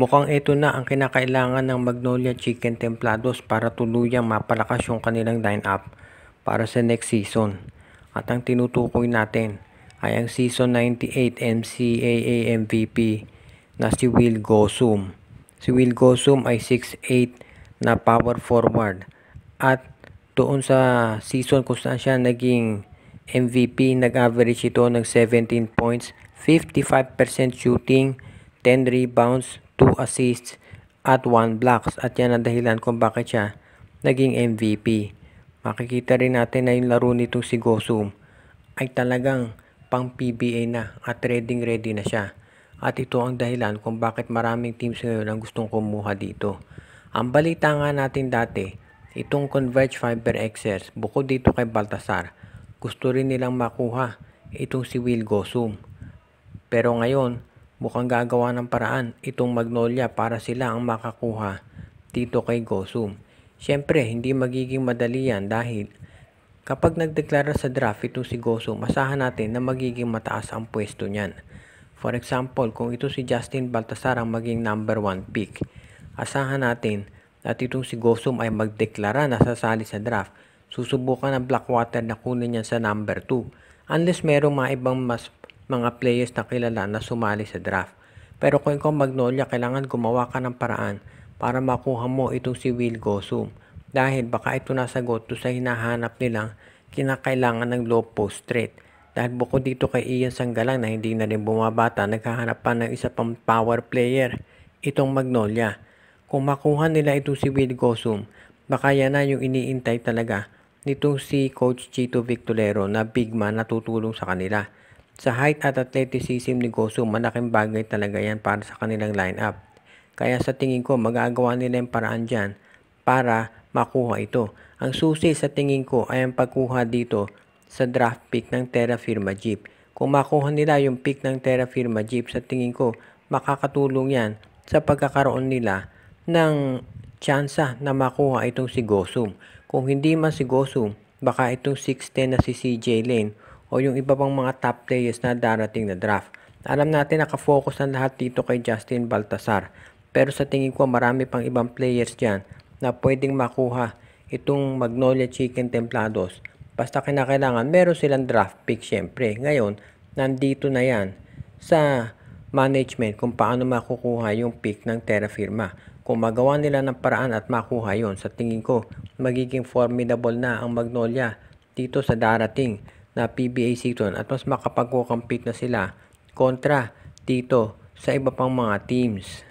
Mukhang ito na ang kinakailangan ng Magnolia Chicken Templados para tuluyang mapalakas yung kanilang line-up para sa next season. At ang tinutukoy natin ay ang Season 98 NCAA MVP na si Will Gosum. Si Will Gosum ay 6'8 na power forward at doon sa season kung saan siya naging MVP, nag-average ito ng 17 points, 55% shooting, 10 rebounds, 2 assists, at 1 blocks. At yan ang dahilan kung bakit siya naging MVP. Makikita rin natin na yung laro nitong si Gosum ay talagang pang PBA na at ready na siya. At ito ang dahilan kung bakit maraming teams ngayon ang gustong kumuha dito. Ang balita nga natin dati, itong Converge Fiber XS, bukod dito kay Baltasar, gusto rin nilang makuha itong si Will Gosum. Pero ngayon, mukhang gagawa ng paraan itong Magnolia para sila ang makakuha dito kay Gosum. Siyempre, hindi magiging madali yan dahil kapag nagdeklara sa draft itong si Gosum, masahan natin na magiging mataas ang pwesto niyan. For example, kung ito si Justin Baltasar ang maging number 1 pick, asahan natin at itong si Gosum ay magdeklara na sasali sa draft. Susubukan ng Blackwater na kunin niya sa number 2 unless merong mga ibang mga players na kilala na sumali sa draft. Pero kung ikaw Magnolia, kailangan gumawa ka ng paraan para makuha mo itong si Will Gosum. Dahil baka ito nasagot to sa hinahanap nilang kinakailangan ng low post threat. Dahil bukod dito kay Ian Sanggalang na hindi na rin bumabata, naghahanap pa ng isa pang power player, itong Magnolia. Kung makuha nila itong si Will Gosum, baka yan na yung iniintay talaga nitong si Coach Chito Victorero na big man na tutulong sa kanila. Sa height at athleticism ni Gosum, malaking bagay talaga yan para sa kanilang lineup. Kaya sa tingin ko, magagawa nila yung paraan dyan para makuha ito. Ang susi sa tingin ko ay ang pagkuha dito sa draft pick ng Terra Firma Jeep. Kung makuha nila yung pick ng Terra Firma Jeep, sa tingin ko makakatulong yan sa pagkakaroon nila ng tsansa na makuha itong si Gosum. Kung hindi man si Gosum, baka itong 6'10 na si CJ Lane o yung iba pang mga top players na darating na draft. Alam natin nakafocus ang lahat dito kay Justin Baltasar. Pero sa tingin ko marami pang ibang players dyan na pwedeng makuha itong Magnolia Chicken Templados. Basta kinakailangan meron silang draft pick syempre. Ngayon, nandito na yan sa management kung paano makukuha yung pick ng Terra Firma. Kung magawa nila ng paraan at makuha yon, sa tingin ko magiging formidable na ang Magnolia dito sa darating na PBA season at mas makapag-compete na sila kontra dito sa iba pang mga teams.